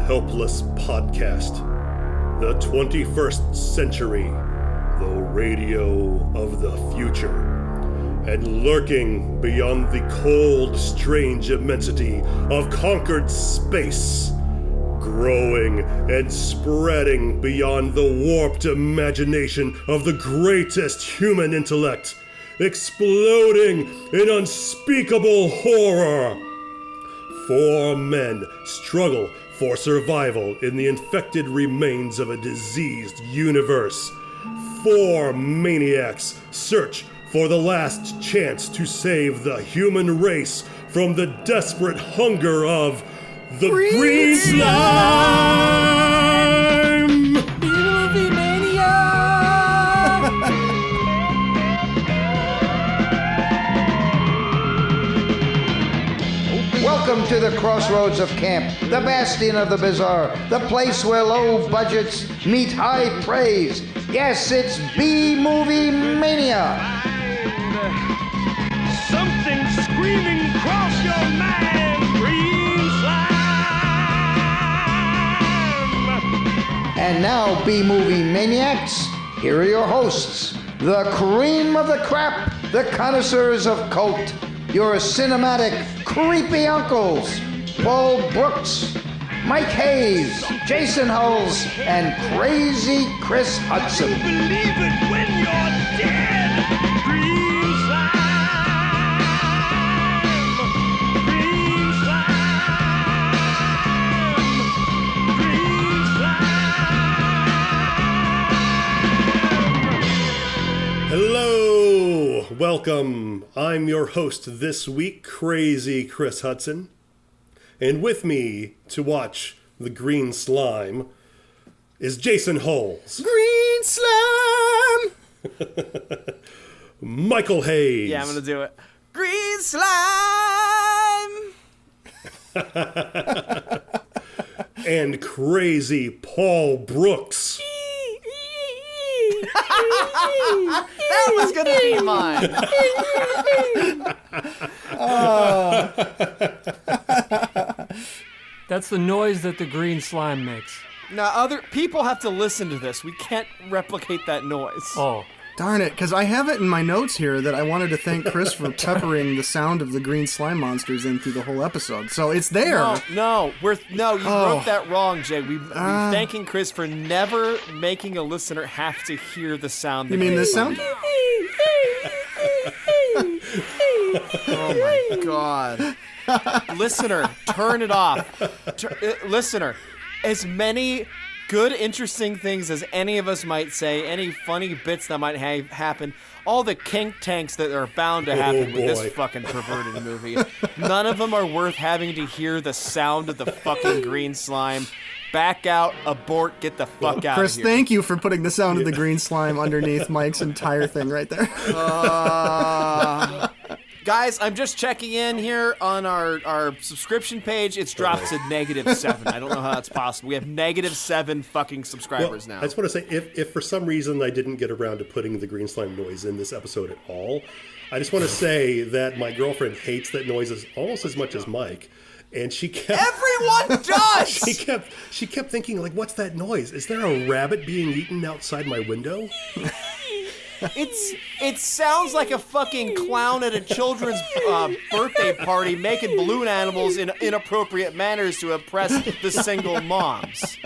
helpless podcast. The 21st century, the radio of the future. And lurking beyond the cold, strange immensity of conquered space. Growing and spreading beyond the warped imagination of the greatest human intellect. Exploding in unspeakable horror. 4 men struggle for survival in the infected remains of a diseased universe. 4 maniacs search for the last chance to save the human race from the desperate hunger of the Green Slime! Movie Mania! Welcome to the crossroads of camp, the bastion of the bizarre, the place where low budgets meet high praise. Yes, it's B-Movie Mania. Something screaming across your mind, green slime. And now, B-Movie Maniacs, here are your hosts, the cream of the crap, the connoisseurs of cult, your cinematic creepy uncles, Paul Brooks, Mike Hayes, Jason Huls, and crazy Chris Hutson. Believe it when you're dead, green slime. Green slime. Green slime. Hello! Welcome. I'm your host this week, Crazy Chris Hutson. And with me to watch the Green Slime is Jason Huls. Green Slime! Michael Hayes. Yeah, I'm gonna do it. Green Slime! And crazy Paul Brooks. That was gonna be mine. That's the noise that the green slime makes. Now, other people have to listen to this. We can't replicate that noise. Oh. Darn it, because I have it in my notes here that I wanted to thank Chris for peppering the sound of the green slime monsters in through the whole episode. So it's there. No, you wrote that wrong, Jay. We're thanking Chris for never making a listener have to hear the sound. You mean this sound? Oh my god. Listener, turn it off. Listener, as many good, interesting things as any of us might say, any funny bits that might happen, all the kink tanks that are bound to happen with this fucking perverted movie, none of them are worth having to hear the sound of the fucking green slime. Back out, abort, get the fuck out Chris, of here. thank you for putting the sound of the green slime underneath Mike's entire thing right there. Guys, I'm just checking in here on our subscription page. It's dropped to -7. I don't know how that's possible. We have -7 fucking subscribers now. I just want to say, if for some reason I didn't get around to putting the green slime noise in this episode at all, I just want to say that my girlfriend hates that noise almost as much as Mike. And she kept... Everyone does! She kept thinking, like, what's that noise? Is there a rabbit being eaten outside my window? It sounds like a fucking clown at a children's birthday party making balloon animals in inappropriate manners to impress the single moms.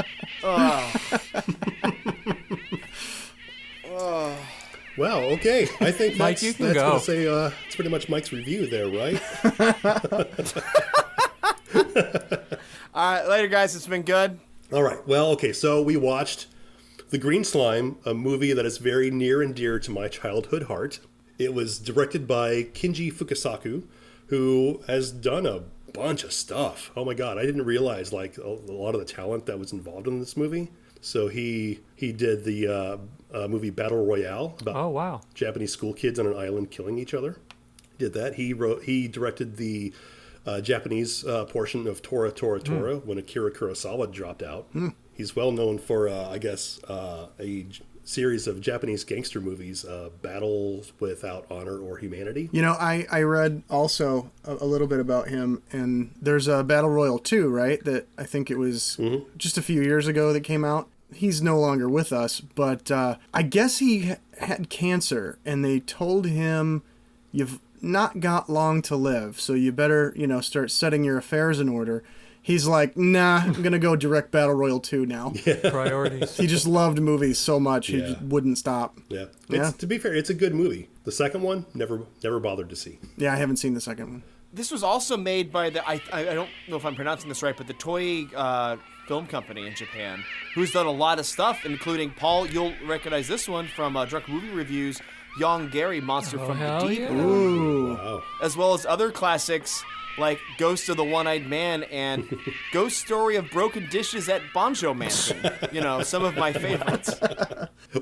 Well, okay. I think Mike, that's you can going go. to say it's pretty much Mike's review there, right? All right, later, guys. It's been good. All right. Well, okay. So we watched The Green Slime, a movie that is very near and dear to my childhood heart. It was directed by Kinji Fukasaku, who has done a bunch of stuff. Oh my God, I didn't realize like a lot of the talent that was involved in this movie. So he did the movie Battle Royale about Japanese school kids on an island killing each other. Did that. He directed the Japanese portion of Tora Tora Tora when Akira Kurosawa dropped out. He's well known for, a series of Japanese gangster movies, Battle Without Honor or Humanity. You know, I read also a little bit about him, and there's a Battle Royale 2, right? That I think it was just a few years ago that came out. He's no longer with us, but I guess he had cancer, and they told him, you've not got long to live, so you better, start setting your affairs in order. He's like, nah, I'm going to go direct Battle Royale 2 now. Priorities. He just loved movies so much, he just wouldn't stop. Yeah. Yeah. To be fair, it's a good movie. The second one, never bothered to see. Yeah, I haven't seen the second one. This was also made by I don't know if I'm pronouncing this right, but the Toei film company in Japan, who's done a lot of stuff, including, Paul, you'll recognize this one from Drunk Movie Reviews, Young Gary, Monster from the hell Deep, yeah. Ooh. Wow. as well as other classics like Ghost of the One-Eyed Man and Ghost Story of Broken Dishes at Banjo Mansion. Some of my favorites.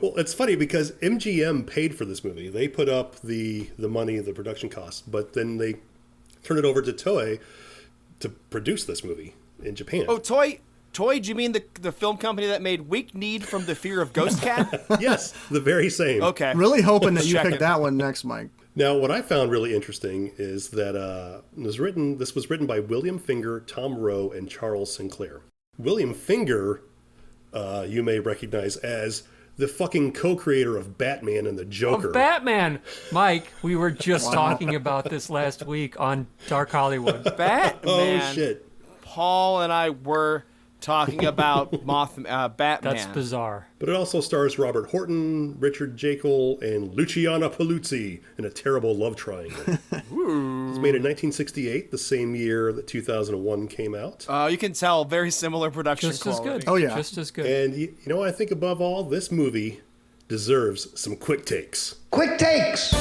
Well, it's funny because MGM paid for this movie. They put up the money, the production costs, but then they turned it over to Toei to produce this movie in Japan. Oh, Toei, do you mean the film company that made Weak Kneed from the Fear of Ghost Cat? Yes, the very same. Okay. Really hoping that you Checking. picked that one next, Mike. Now, what I found really interesting is that this was written by William Finger, Tom Rowe, and Charles Sinclair. William Finger, you may recognize as the fucking co-creator of Batman and the Joker. Of Batman! Mike, we were just talking about this last week on Dark Hollywood. Batman. Oh, shit. Paul and I were talking about Batman. That's bizarre. But it also stars Robert Horton, Richard Jekyll, and Luciana Paluzzi in a terrible love triangle. It was made in 1968, the same year that 2001 came out. You can tell, very similar production Just as quality. good. Oh, yeah. Just as good. And you know, I think above all, this movie deserves some quick takes. Quick takes.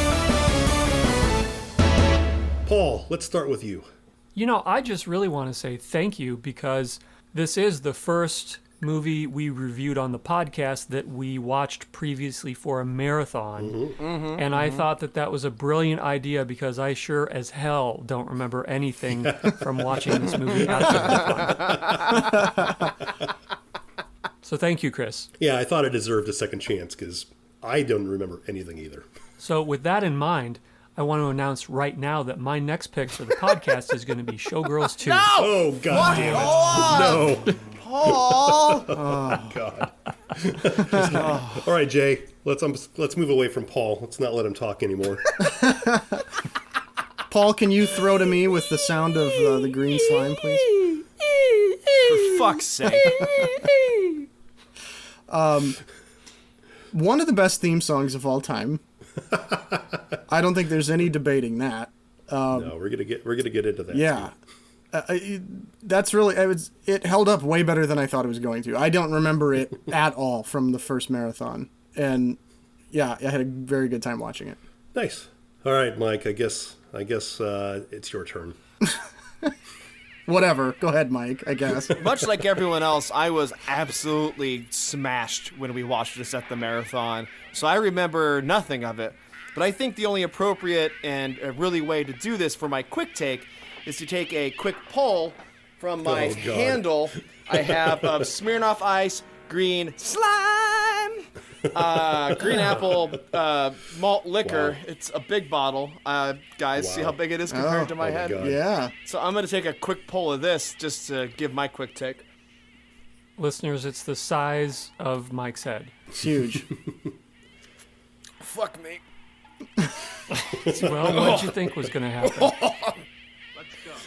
Paul, let's start with you. I just really want to say thank you because this is the first movie we reviewed on the podcast that we watched previously for a marathon. And I thought that was a brilliant idea because I sure as hell don't remember anything from watching this movie at the marathon. So thank you, Chris. Yeah, I thought it deserved a second chance because I don't remember anything either. So with that in mind, I want to announce right now that my next pick for the podcast is going to be Showgirls 2. Oh, God damn it. No. Paul! Oh, God. All right, Jay, let's move away from Paul. Let's not let him talk anymore. Paul, can you throw to me with the sound of the green slime, please? For fuck's sake. One of the best theme songs of all time. I don't think there's any debating that. No, we're gonna get into that. Yeah. That's really, it held up way better than I thought it was going to. I don't remember it at all from the first marathon. And yeah, I had a very good time watching it. Nice. All right, Mike, I guess it's your turn. Whatever. Go ahead, Mike, I guess. Much like everyone else, I was absolutely smashed when we watched this at the marathon. So I remember nothing of it. But I think the only appropriate and a really way to do this for my quick take is to take a quick pull from my Oh, God. handle. I have Smirnoff Ice Green Slime, green apple malt liquor. Wow. It's a big bottle. Guys, see how big it is compared to my Oh, my head? God. Yeah. So I'm going to take a quick pull of this just to give my quick take. Listeners, it's the size of Mike's head. It's huge. Fuck me. Well, what'd you think was going to happen?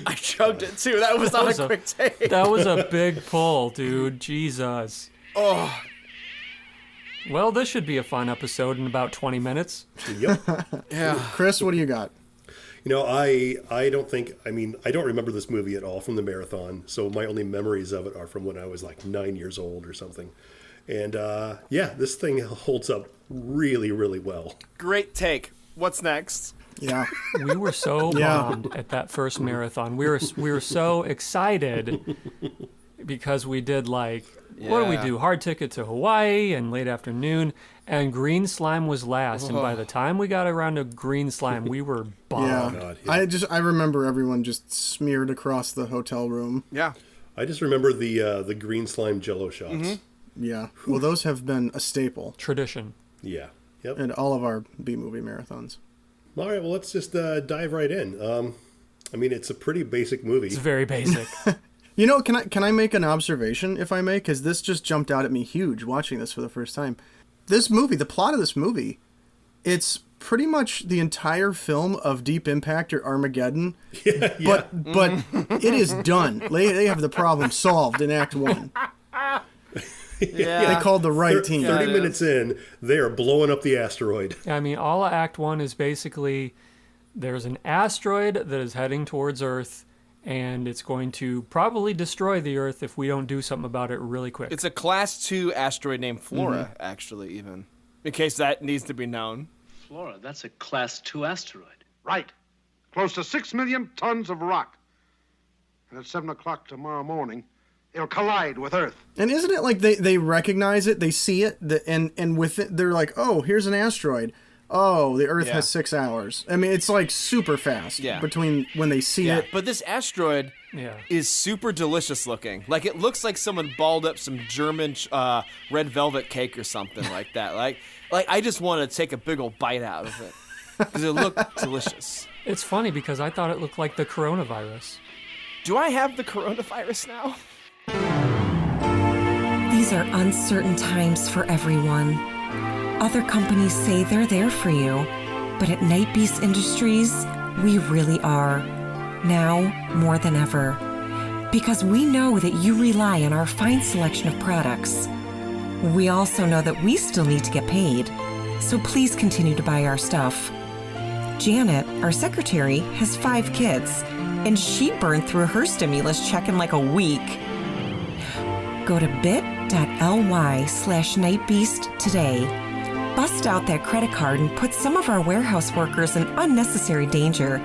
I chugged it too. That was not was a a- quick take. That was a big pull, dude. Jesus. Oh, Well, this should be a fun episode in about 20 minutes. Yep. yeah. Chris, what do you got? You know, I don't remember this movie at all from the marathon, so my only memories of it are from when I was like 9 years old or something. And yeah, this thing holds up really, really well. Great take. What's next? Yeah. We were so Yeah. bummed at that first marathon. We were so excited because we did what do we Yeah. do? Hard ticket to Hawaii and late afternoon, and green slime was last. And by the time we got around to green slime, we were bummed. Yeah. God, yeah. I remember everyone just smeared across the hotel room. Yeah. I just remember the green slime Jello shots. Yeah. Well, those have been a staple Tradition. Yeah. Yep. in all of our B-movie marathons. All right, well, let's just dive right in. I mean, it's a pretty basic movie. It's very basic. You know, can I make an observation, if I may? Because this just jumped out at me huge watching this for the first time. This movie, the plot of this movie, it's pretty much the entire film of Deep Impact or Armageddon. Yeah. But it is done. They have the problem solved in Act 1. Yeah. They called the right team. 30 it is. minutes in, they are blowing up the asteroid. I mean, all of Act 1 is basically there's an asteroid that is heading towards Earth, and it's going to probably destroy the Earth if we don't do something about it really quick. It's a Class 2 asteroid named Flora, actually, even. In case that needs to be known. Flora, that's a Class 2 asteroid. Right. Close to 6 million tons of rock. And at 7 o'clock tomorrow morning, it'll collide with Earth. And isn't it like they recognize it, they see it, and with it, they're like, oh, here's an asteroid. Oh, the Earth Yeah. has 6 hours. I mean, it's like super fast between when they see it. But this asteroid is super delicious looking. Like, it looks like someone balled up some German red velvet cake or something like that. Like I just want to take a big old bite out of it. Because it looked delicious. It's funny because I thought it looked like the coronavirus. Do I have the coronavirus now? These are uncertain times for everyone. Other companies say they're there for you, but at Night Beast Industries, we really are. Now more than ever. Because we know that you rely on our fine selection of products. We also know that we still need to get paid, so please continue to buy our stuff. Janet, our secretary, has 5 kids, and she burned through her stimulus check in like a week. Go to bit.ly/nightbeast today. Bust out that credit card and put some of our warehouse workers in unnecessary danger.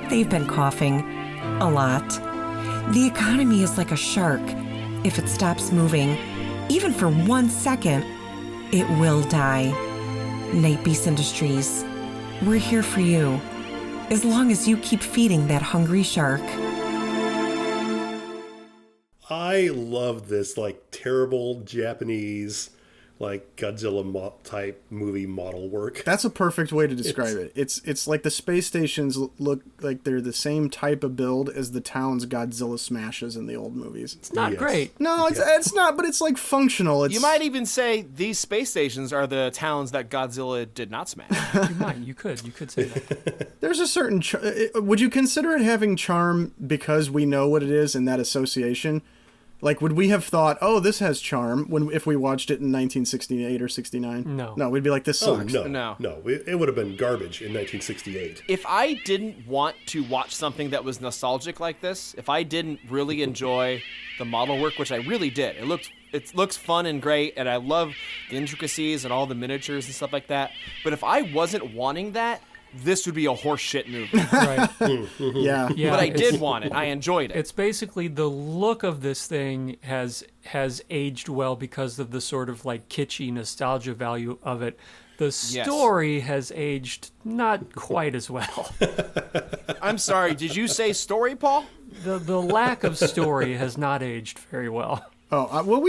They've been coughing a lot. The economy is like a shark. If it stops moving, even for 1 second, it will die. Night Beast Industries, we're here for you, as long as you keep feeding that hungry shark. I love this, like, terrible Japanese, like, Godzilla type movie model work. That's a perfect way to describe it. It's like the space stations look like they're the same type of build as the towns Godzilla smashes in the old movies. It's not great. No, it's not, but it's like functional. It's, You might even say these space stations are the towns that Godzilla did not smash. You could say that. There's a certain... would you consider it having charm because we know what it is in that association? Like, would we have thought, oh, this has charm if we watched it in 1968 or 69? No. No, we'd be like, this sucks. No. It would have been garbage in 1968. If I didn't want to watch something that was nostalgic like this, if I didn't really enjoy the model work, which I really did, it looks fun and great, and I love the intricacies and all the miniatures and stuff like that. But if I wasn't wanting that, this would be a horseshit movie. Right. Yeah. But I did want it. I enjoyed it. It's basically the look of this thing has aged well because of the sort of like kitschy nostalgia value of it. The story has aged not quite as well. I'm sorry, did you say story, Paul? The lack of story has not aged very well. Oh, well,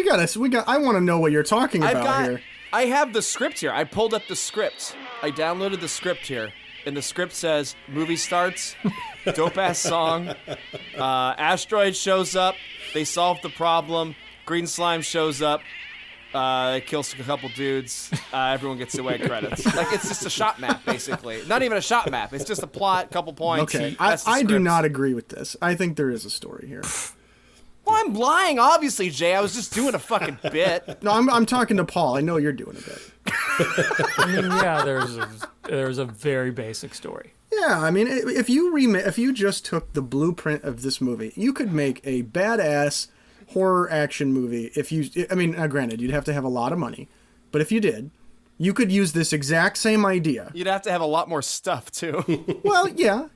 I want to know what you're talking about here. I have the script here. I pulled up the script. I downloaded the script here. And the script says, movie starts, dope-ass song, asteroid shows up, they solve the problem, green slime shows up, it kills a couple dudes, everyone gets away credits. Like, it's just a shot map, basically. Not even a shot map, it's just a plot, couple points. Okay, That's the I do script. not agree with this. I think there is a story here. Well, I'm lying, obviously, Jay. I was just doing a fucking bit. No, I'm talking to Paul. I know you're doing a bit. I mean, yeah, there's a very basic story. Yeah, I mean, if you just took the blueprint of this movie, you could make a badass horror action movie. Granted, you'd have to have a lot of money, but if you did, you could use this exact same idea. You'd have to have a lot more stuff, too. Well, yeah.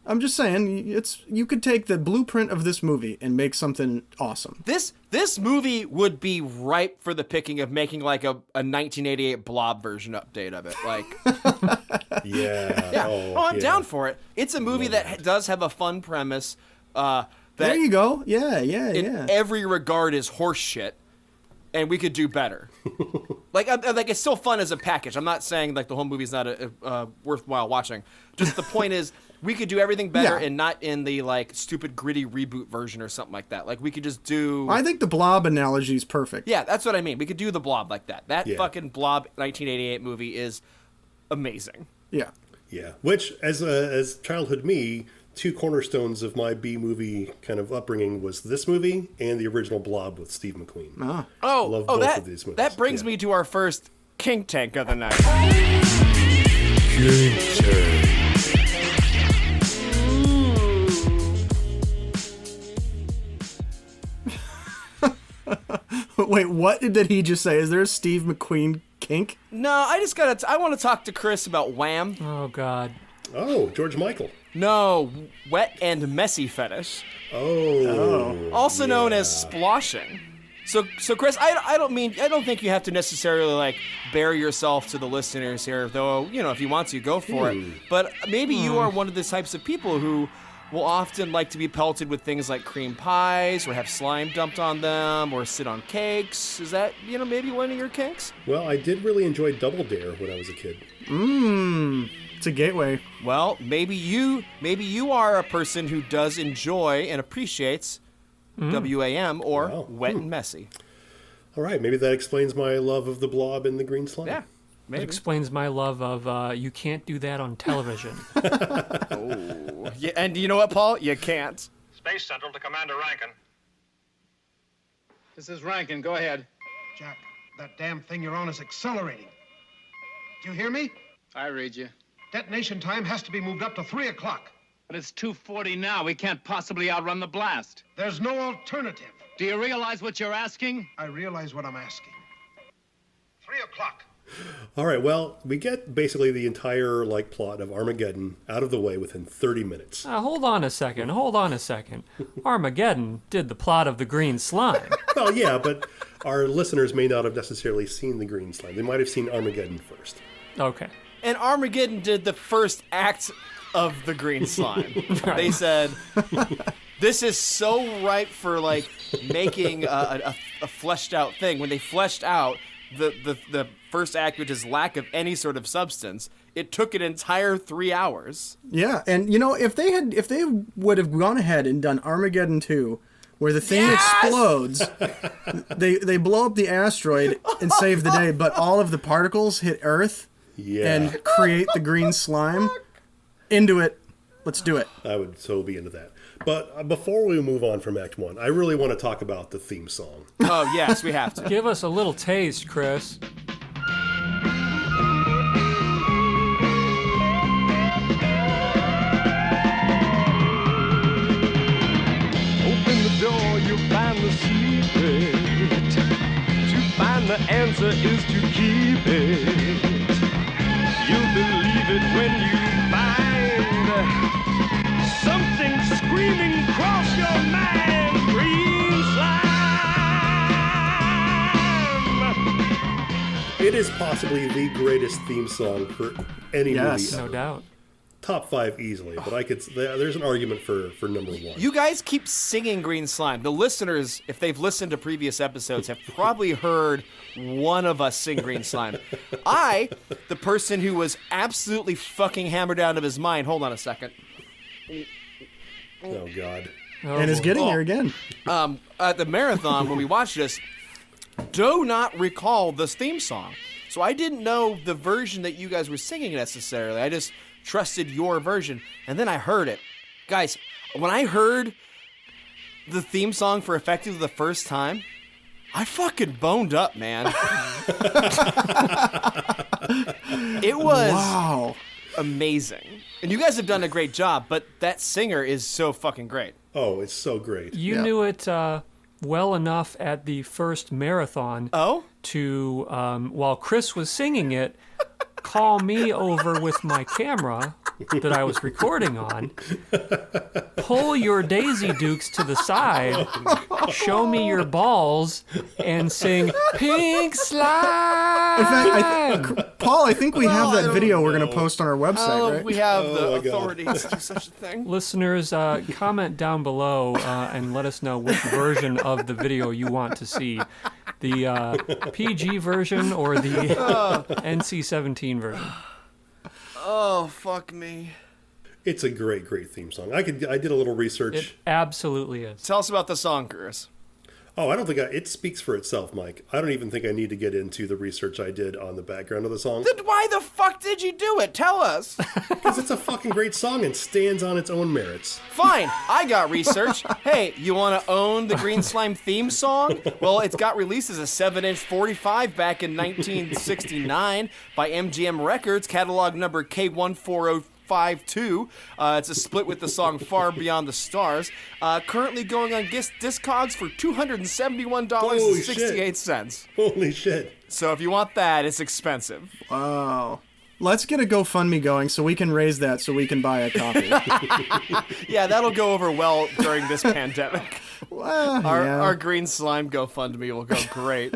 I'm just saying, you could take the blueprint of this movie and make something awesome. This movie would be ripe for the picking of making like a 1988 Blob version update of it. Like, Yeah. I'm down for it. It's a movie that does have a fun premise. That There you go. Yeah. in every regard is horseshit. and we could do better. like it's still fun as a package. I'm not saying like the whole movie's not worthwhile watching. Just the point is we could do everything better and not in the like stupid gritty reboot version or something like that. Like we could just do. I think the Blob analogy is perfect. Yeah, that's what I mean. We could do the Blob like that. That fucking Blob 1988 movie is amazing. Yeah. Yeah, which as childhood me, two cornerstones of my B-movie kind of upbringing was this movie and the original Blob with Steve McQueen. Ah. I love both of these movies. That brings me to our first Kink Tank of the night. Wait, what did he just say? Is there a Steve McQueen kink? No, I want to talk to Chris about Wham. Oh, God. Oh, George Michael. No, wet and messy fetish. Oh. Also known as sploshing. So Chris, I don't think you have to necessarily like bare yourself to the listeners here, though, you know, if you want to, go for it. But maybe you are one of the types of people who will often like to be pelted with things like cream pies or have slime dumped on them or sit on cakes. Is that, you know, maybe one of your kinks? Well, I did really enjoy Double Dare when I was a kid. It's a gateway. Well, maybe you are a person who does enjoy and appreciates WAM or wet and messy. All right, maybe that explains my love of the Blob and the green slime. Yeah, maybe. It explains my love of you can't do that on television. Oh, yeah, and you know what, Paul? You can't. Space Central to Commander Rankin. This is Rankin. Go ahead. Jack, that damn thing you're on is accelerating. Do you hear me? I read you. Detonation time has to be moved up to 3 o'clock. But it's 2:40 now. We can't possibly outrun the blast. There's no alternative. Do you realize what you're asking? I realize what I'm asking. 3 o'clock. All right, well, we get basically the entire plot of Armageddon out of the way within 30 minutes. Hold on a second. Armageddon did the plot of the green slime. Well, yeah, but our listeners may not have necessarily seen the green slime. They might have seen Armageddon first. Okay. And Armageddon did the first act of the green slime. They said, this is so ripe for making a fleshed out thing. When they fleshed out the first act, which is lack of any sort of substance, it took an entire 3 hours. Yeah, and you know, if they would have gone ahead and done Armageddon 2, where the thing explodes, they blow up the asteroid and save the day, but all of the particles hit Earth and create the green slime. Into it. Let's do it. I would so be into that. But before we move on from Act 1, I really want to talk about the theme song. Oh, yes, we have to. Give us a little taste, Chris. Open the door, you'll find the secret. To find the answer is to keep it. You'll believe it when you find something screaming across your mind. Green slime. It is possibly the greatest theme song for any movie ever. No doubt. Top 5 easily, but there's an argument for number 1. You guys keep singing Green Slime. The listeners, if they've listened to previous episodes, have probably heard one of us sing Green Slime. I, the person who was absolutely fucking hammered out of his mind, hold on a second. Oh, God. And is getting there again. At the marathon, when we watched this, do not recall this theme song. So I didn't know the version that you guys were singing necessarily. I just trusted your version, and then I heard it. Guys, when I heard the theme song for Effective the first time, I fucking boned up, man. It was amazing. And you guys have done a great job, but that singer is so fucking great. Oh, it's so great. You knew it well enough at the first marathon to, while Chris was singing it, call me over with my camera that I was recording on, pull your Daisy Dukes to the side, show me your balls, and sing Pink Slime. In fact, Paul, I think we have that video we're going to post on our website, right? We have the authority to do such a thing. Listeners, comment down below and let us know which version of the video you want to see. The PG version or the NC-17 version? Oh, fuck me. It's a great, great theme song. I did a little research. It absolutely is. Tell us about the song, Chris. Oh, I don't think it speaks for itself, Mike. I don't even think I need to get into the research I did on the background of the song. Then why the fuck did you do it? Tell us. Because it's a fucking great song and stands on its own merits. Fine, I got research. Hey, you want to own the Green Slime theme song? Well, it's got released as a 7-inch 45 back in 1969 by MGM Records, catalog number K14052. It's a split with the song Far Beyond the Stars. Currently going on Discogs for $271.68. Holy shit. So if you want that, it's expensive. Wow. Let's get a GoFundMe going so we can raise that so we can buy a copy. Yeah, that'll go over well during this pandemic. Well, Our Green Slime GoFundMe will go great.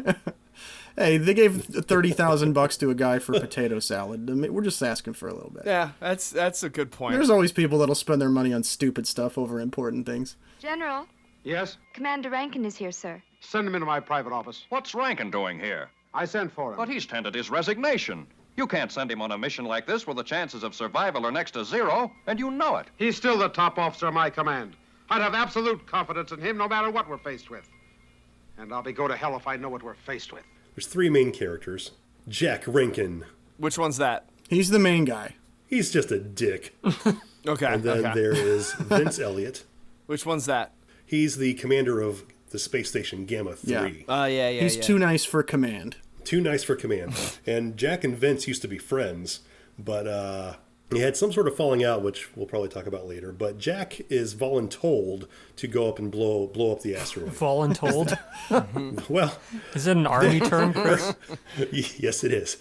Hey, they gave $30,000 to a guy for potato salad. I mean, we're just asking for a little bit. Yeah, that's a good point. There's always people that'll spend their money on stupid stuff over important things. General, Yes? Commander Rankin is here, sir. Send him into my private office. What's Rankin doing here? I sent for him. But he's tendered his resignation. You can't send him on a mission like this where the chances of survival are next to zero, and you know it. He's still the top officer of my command. I'd have absolute confidence in him no matter what we're faced with. And I'll be go to hell if I know what we're faced with. There's three main characters. Jack Rankin. Which one's that? He's the main guy. He's just a dick. Okay. And then there is Vince Elliott. Which one's that? He's the commander of the space station Gamma 3. Yeah. He's too nice for command. Too nice for command. And Jack and Vince used to be friends, but he had some sort of falling out, which we'll probably talk about later. But Jack is voluntold to go up and blow up the asteroid. Voluntold? Well, is it an army term, Chris? Yes, it is.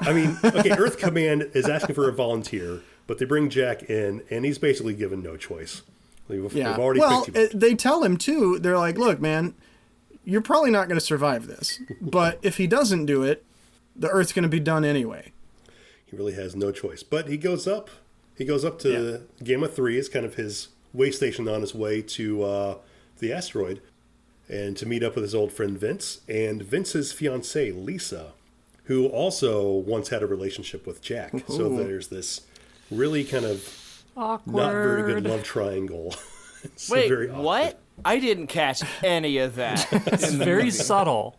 I mean, okay, Earth Command is asking for a volunteer, but they bring Jack in, and he's basically given no choice. They've already picked him. They tell him, too, they're like, look, man, you're probably not going to survive this. But if he doesn't do it, the Earth's going to be done anyway. He really has no choice. But he goes up. He goes up to Gamma 3. It's kind of his way station on his way to the asteroid, and to meet up with his old friend Vince and Vince's fiancée Lisa, who also once had a relationship with Jack. Ooh. So there's this really kind of awkward, not very good love triangle. Wait, very what? I didn't catch any of that. It's very subtle.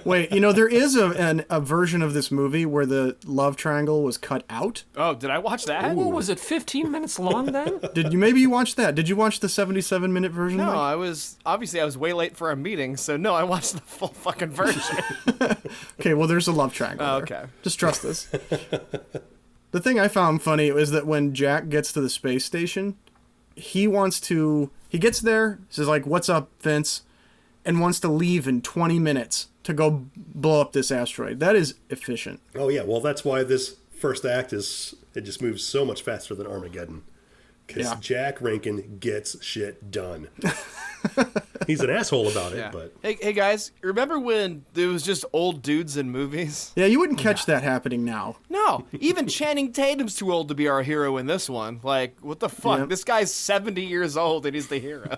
Wait, there is a version of this movie where the love triangle was cut out. Oh, did I watch that? What was it, 15 minutes long then? Maybe you watched that? Did you watch the 77-minute version? No, Mike? I was way late for a meeting, so no, I watched the full fucking version. Okay, well, there's a love triangle. Oh, there. okay. Just trust us. The thing I found funny is that when Jack gets to the space station, he gets there, says like, "What's up, Vince?" and wants to leave in 20 minutes to go blow up this asteroid. That is efficient. Oh yeah, well that's why this first act it just moves so much faster than Armageddon. Because Jack Rankin gets shit done. He's an asshole about it, but... Hey guys, remember when there was just old dudes in movies? Yeah, you wouldn't catch that happening now. No, even Channing Tatum's too old to be our hero in this one. Like, what the fuck? Yep. This guy's 70 years old and he's the hero.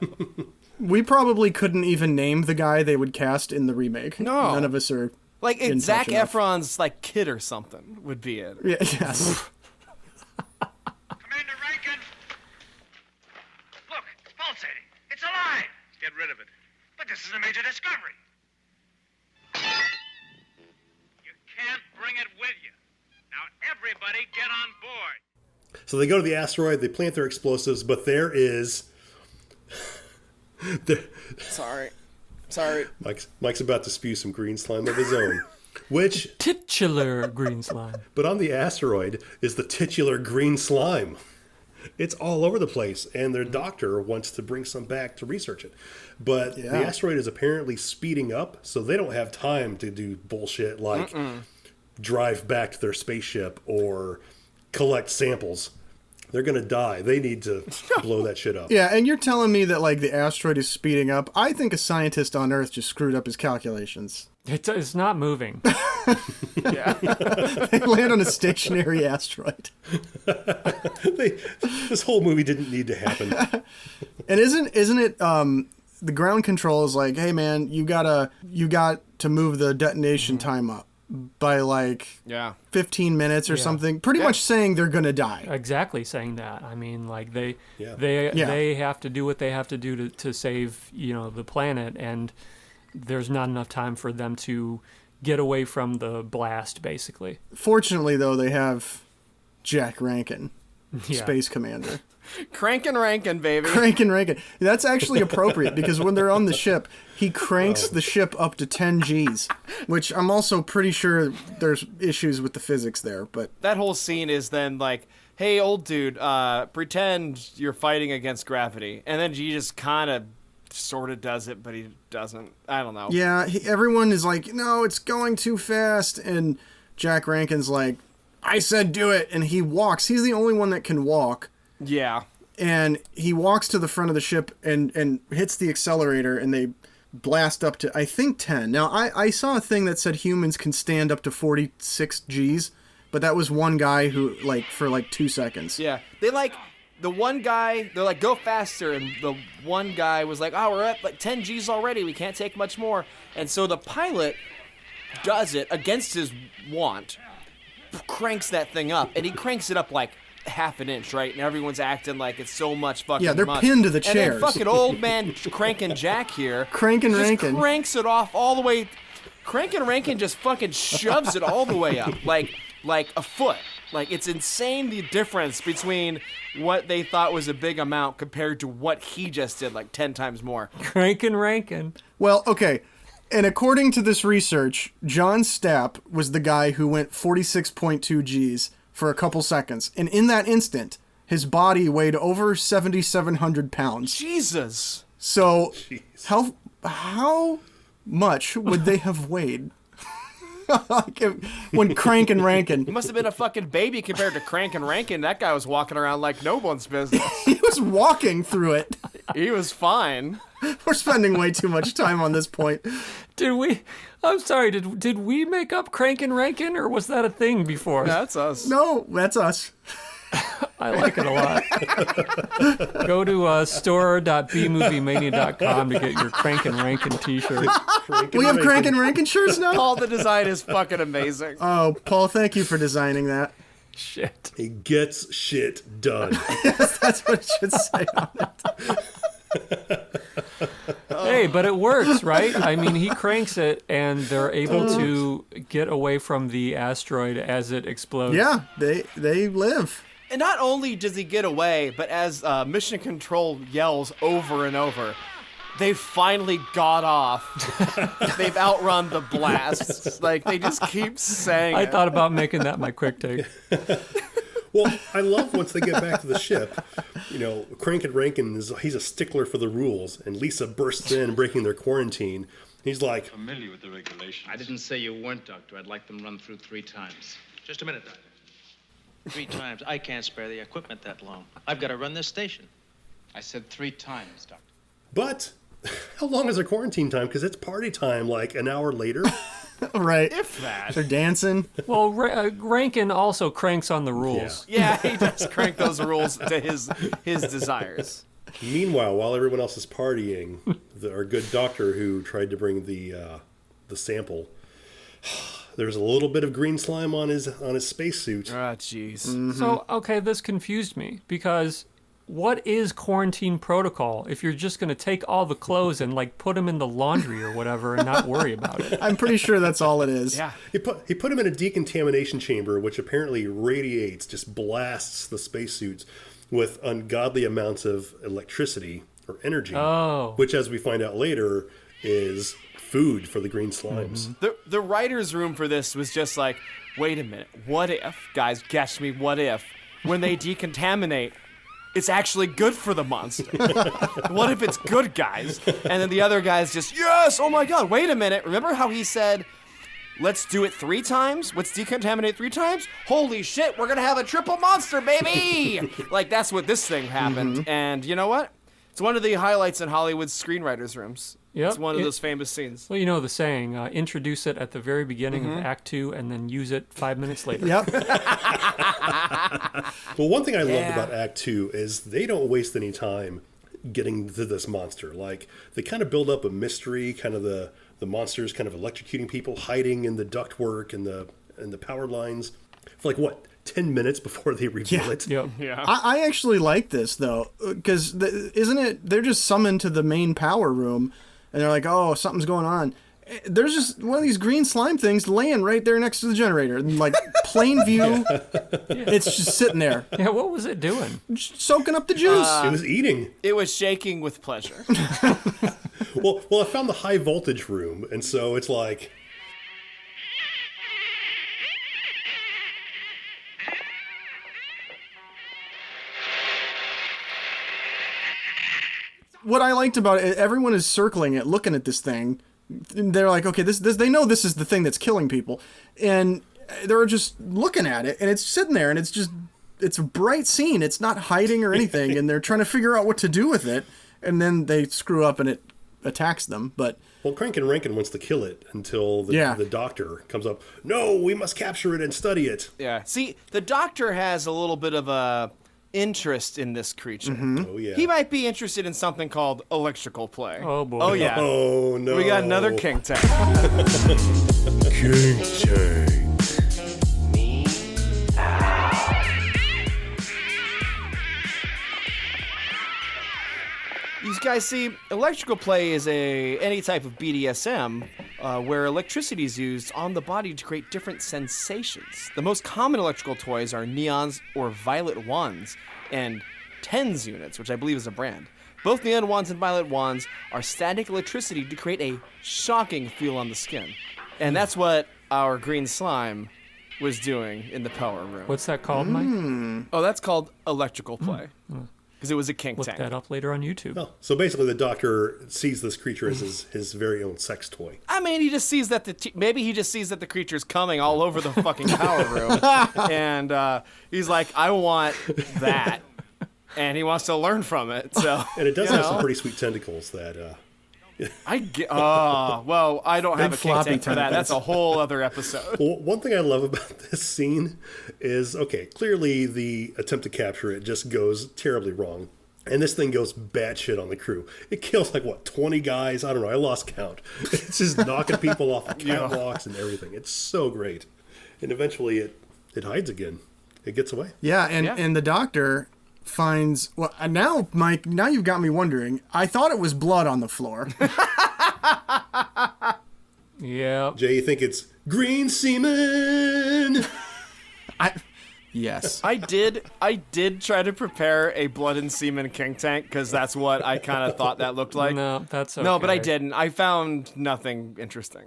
We probably couldn't even name the guy they would cast in the remake. No. None of us are... Like, Zac Efron's, like, kid or something would be it. Yeah, yes. Commander Rankin! Look, it's pulsating. It's alive! Get rid of it. But this is a major discovery. You can't bring it with you. Now everybody get on board. So they go to the asteroid, they plant their explosives, but there is... Sorry. Mike's about to spew some green slime of his own. Which... Titular green slime. But on the asteroid is the titular green slime. It's all over the place, and their doctor wants to bring some back to research it. But the asteroid is apparently speeding up, so they don't have time to do bullshit like drive back to their spaceship or collect samples. They're going to die. They need to blow that shit up. Yeah, and you're telling me that, like, the asteroid is speeding up. I think a scientist on Earth just screwed up his calculations. It's not moving. They land on a stationary asteroid. This whole movie didn't need to happen. And isn't it the ground control is like, hey man, you got to move the detonation time up by like 15 minutes or something. Pretty much saying they're gonna die. Exactly, saying that. I mean, like they have to do what they have to do to save the planet, and there's not enough time for them to get away from the blast, basically. Fortunately, though, they have Jack Rankin, Space Commander. Crankin' Rankin, baby. Crankin' Rankin. That's actually appropriate because when they're on the ship, he cranks the ship up to 10 Gs, which I'm also pretty sure there's issues with the physics there. But that whole scene is then like, hey, old dude, pretend you're fighting against gravity. And then he just kind of sort of does it, but he doesn't. I don't know. Yeah, everyone is like, no, it's going too fast. And Jack Rankin's like, I said do it. And he walks. He's the only one that can walk. Yeah. And he walks to the front of the ship and hits the accelerator, and they blast up to, I think, 10. Now, I saw a thing that said humans can stand up to 46 Gs, but that was one guy who, like, for like 2 seconds. Yeah. They like, the one guy, they're like, go faster. And the one guy was like, oh, we're at like 10 Gs already. We can't take much more. And so the pilot does it against his want, cranks that thing up, and he cranks it up like half an inch, right? And everyone's acting like it's so much fucking they're much. pinned to the chairs. And then fucking old man Crankin' Jack here Crankin' Rankin cranks it off all the way. Crankin' Rankin just fucking shoves it all the way up, like a foot. Like, it's insane the difference between what they thought was a big amount compared to what he just did, like 10 times more. Crankin' Rankin. Well, okay. And according to this research, John Stapp was the guy who went 46.2 Gs for a couple seconds. And in that instant, his body weighed over 7,700 pounds. Jesus. So how much would they have weighed? When Crankin' Rankin. He must have been a fucking baby compared to Crankin' Rankin. That guy was walking around like no one's business. He was walking through it. He was fine. We're spending way too much time on this point. I'm sorry, did we make up Crankin' Rankin, or was that a thing before? That's us. No, that's us. I like it a lot. Go to store.bmoviemania.com to get your Crankin' Rankin t-shirt. We have Crankin' Rankin shirts now? All the design is fucking amazing. Oh, Paul, thank you for designing that. Shit. He gets shit done. Yes, that's what it should say on it. Hey, but it works, right? I mean, he cranks it, and they're able to get away from the asteroid as it explodes. Yeah, they live. And not only does he get away, but as Mission Control yells over and over, they finally got off. They've outrun the blasts. Like, they just keep saying I it. thought about making that my quick take. Well, I love once they get back to the ship, Crankin' Rankin, he's a stickler for the rules, and Lisa bursts in, breaking their quarantine. He's like, familiar with the regulations. I didn't say you weren't, Doctor. I'd like them run through 3 times. Just a minute, Doctor. 3 times? I can't spare the equipment that long. I've got to run this station. I said 3 times, Doctor. but how long is their quarantine time? Because it's party time like an hour later. Right. If that. They're dancing. Well, Rankin also cranks on the rules. Yeah, he does crank those rules to his desires. Meanwhile, while everyone else is partying, our good doctor who tried to bring the sample, there's a little bit of green slime on his spacesuit. Ah, jeez. Mm-hmm. So, okay, this confused me, because what is quarantine protocol if you're just going to take all the clothes and like put them in the laundry or whatever and not worry about it? I'm pretty sure that's all it is. Yeah. He put him in a decontamination chamber, which apparently radiates, just blasts the spacesuits with ungodly amounts of electricity or energy. Oh. Which, as we find out later, is food for the green slimes. Mm-hmm. The writer's room for this was just like, wait a minute, what if, guys, catch me, what if, when they decontaminate, it's actually good for the monster? What if it's good, guys? And then the other guy's just, yes, oh my god, wait a minute. Remember how he said, let's do it 3 times? Let's decontaminate 3 times? Holy shit, we're gonna have a triple monster, baby! Like, that's what this thing happened. Mm-hmm. And you know what? It's one of the highlights in Hollywood's screenwriters' rooms. Yep. It's one of those famous scenes. Well, you know the saying, introduce it at the very beginning of Act 2 and then use it 5 minutes later. Yep. Well, one thing I loved about Act 2 is they don't waste any time. getting to this monster. Like, they kind of build up a mystery, kind of the monsters kind of electrocuting people, hiding in the ductwork and the power lines for like, what, 10 minutes before they reveal it? Yep. Yeah. I actually like this, though, because isn't it, they're just summoned to the main power room, and they're like, oh, something's going on. There's just one of these green slime things laying right there next to the generator. And like, plain view, it's just sitting there. Yeah, what was it doing? Just soaking up the juice. It was eating. It was shaking with pleasure. Well, I found the high voltage room, and so it's like... What I liked about it, everyone is circling it, looking at this thing. They're like, okay, this they know this is the thing that's killing people, and they're just looking at it, and it's sitting there, and it's a bright scene. It's not hiding or anything, and they're trying to figure out what to do with it, and then they screw up and it attacks them. But well, Crankin' Rankin wants to kill it until the doctor comes up. No, we must capture it and study it. Yeah. See, the doctor has a little bit of a interest in this creature. Oh, yeah. He might be interested in something called electrical play. Oh, boy. Oh, yeah. Oh, no. We got another kink tank. Kink tank. You guys see, electrical play is any type of BDSM where electricity is used on the body to create different sensations. The most common electrical toys are neons or violet wands and TENS units, which I believe is a brand. Both neon wands and violet wands are static electricity to create a shocking feel on the skin. And that's what our green slime was doing in the power room. What's that called, Mike? Oh, that's called electrical play. Because it was a kink Look tank. that up later on YouTube. Oh, so basically the doctor sees this creature as his very own sex toy. I mean, he just sees that maybe he just sees that the creature's coming all over the fucking power room, and he's like, I want that, and he wants to learn from it. So, and it does have some pretty sweet tentacles that. I get. Well, I don't have a kink floppy tank for that. That's a whole other episode. Well, one thing I love about this scene is, okay, clearly the attempt to capture it just goes terribly wrong. And this thing goes batshit on the crew. It kills like, what, 20 guys? I don't know. I lost count. It's just knocking people off the catwalks and everything. It's so great. And eventually it hides again. It gets away. yeah, and the doctor finds, well, now, Mike, now you've got me wondering. I thought it was blood on the floor. Yeah. Jay, you think it's green semen? Yes. I did try to prepare a blood and semen kink tank because that's what I kind of thought that looked like. No, that's okay. No, but I didn't. I found nothing interesting.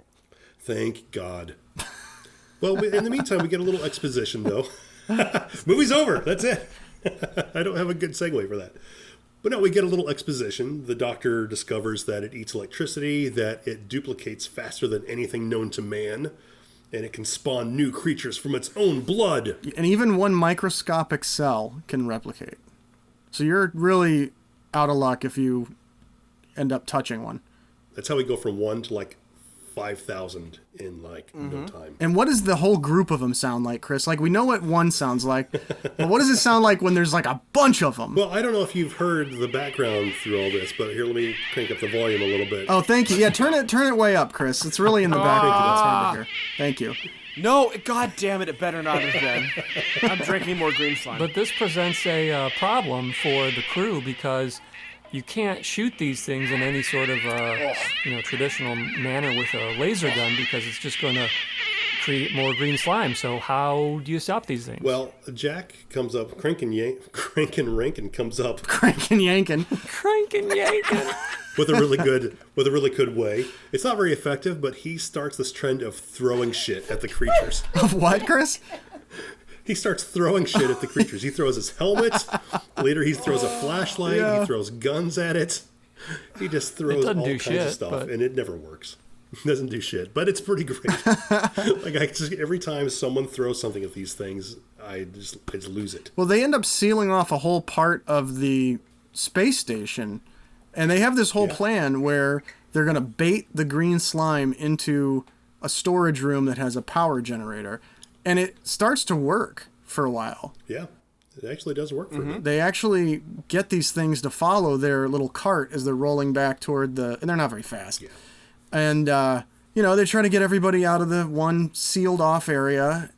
Thank God. Well, in the meantime, we get a little exposition, though. Movie's over. That's it. I don't have a good segue for that. But no, we get a little exposition. The doctor discovers that it eats electricity, that it duplicates faster than anything known to man, and it can spawn new creatures from its own blood. And even one microscopic cell can replicate. So you're really out of luck if you end up touching one. That's how we go from 1 to like 5,000 in like no time. And what does the whole group of them sound like, Chris? Like, we know what one sounds like, but what does it sound like when there's like a bunch of them? Well, I don't know if you've heard the background through all this, but here, let me crank up the volume a little bit. Oh, thank you. Yeah, turn it way up, Chris. It's really in the back. It's hard to hear. Thank you. No, god damn it, it better not have been. I'm drinking more green slime. But this presents a problem for the crew because you can't shoot these things in any sort of traditional manner with a laser gun because it's just going to create more green slime. So how do you stop these things? Well, Jack comes up, Crankin' Rankin comes up. Crankin' yankin'. Crankin' yankin'. with a really good way. It's not very effective, but he starts this trend of throwing shit at the creatures. Of what, Chris? He starts throwing shit at the creatures. He throws his helmet. Later, he throws a flashlight. Yeah. He throws guns at it. He just throws all kinds of stuff, and it never works. It doesn't do shit, but it's pretty great. Every time someone throws something at these things, I just lose it. Well, they end up sealing off a whole part of the space station, and they have this whole plan where they're going to bait the green slime into a storage room that has a power generator. And it starts to work for a while. Yeah. It actually does work for them. They actually get these things to follow their little cart as they're rolling back toward and they're not very fast. Yeah. And, they try to get everybody out of the one sealed off area.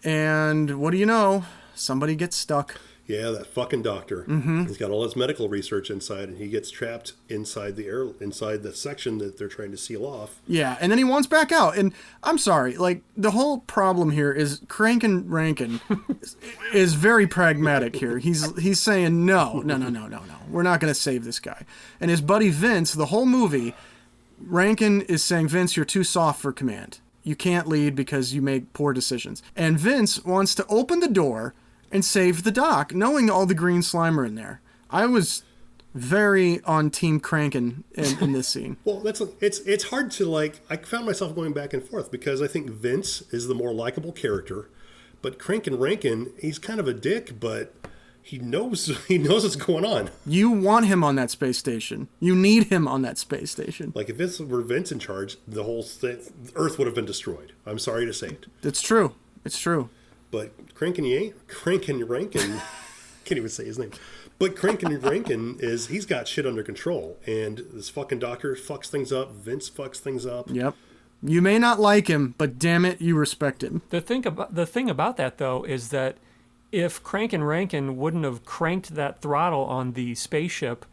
And what do you know? Somebody gets stuck. Yeah, that fucking doctor. Mm-hmm. He's got all his medical research inside, and he gets trapped inside inside the section that they're trying to seal off. Yeah, and then he wants back out. And I'm sorry, like, the whole problem here is Crankin' Rankin is very pragmatic here. He's saying, no. We're not going to save this guy. And his buddy Vince, the whole movie, Rankin is saying, Vince, you're too soft for command. You can't lead because you make poor decisions. And Vince wants to open the door and save the doc, knowing all the green slime are in there. I was very on Team Crankin' in this scene. Well, it's hard to, like, I found myself going back and forth because I think Vince is the more likable character, but Crankin' Rankin, he's kind of a dick, but he knows what's going on. You want him on that space station. You need him on that space station. Like, if this were Vince in charge, the whole Earth would have been destroyed. I'm sorry to say it. It's true. It's true. But Crankin' Rankin, can't even say his name. But Crankin' Rankin he's got shit under control. And this fucking doctor fucks things up. Vince fucks things up. Yep. You may not like him, but damn it, you respect him. The thing about that, though, is that if Crankin' Rankin wouldn't have cranked that throttle on the spaceship